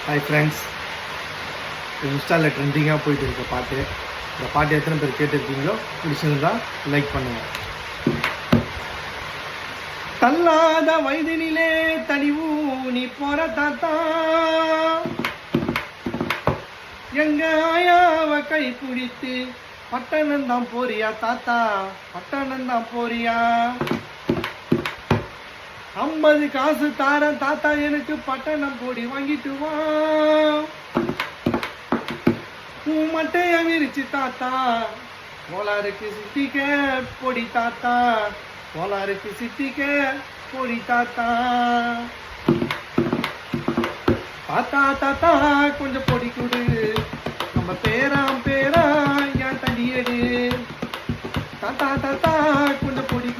Hi friends, இன்ஸ்டாவில் ட்ரெண்டிங்காக போயிட்டு இருக்க பாட்டு. இந்த பாட்டு எத்தனை பேர் கேட்டிருக்கீங்களோ பிடிச்சிருந்தா லைக் பண்ணுங்கள். தள்ளாத வயதினிலே தனிவு நீ போற தாத்தா, எங்க ஆயாவ கை பிடித்து பட்டணம்தான் போறியா தாத்தா, பட்டணம்தான் போறியா. 50 காசு தாரன் தாத்தா, எனக்கு பட்டணம் போடி வாங்கிட்டு வா. உன் மட்டைய விரிச்சு தாத்தா, கோளாருக்கு சிட்டிக்க பொடி தாத்தா, கோளாருக்கு சிட்டிக்க பொடி தாத்தா. தாத்தா தாத்தா கொஞ்சம் பொடி கொடு, நம்ம பேரா என் தடியடு. தாத்தா தாத்தா கொஞ்சம் பொடி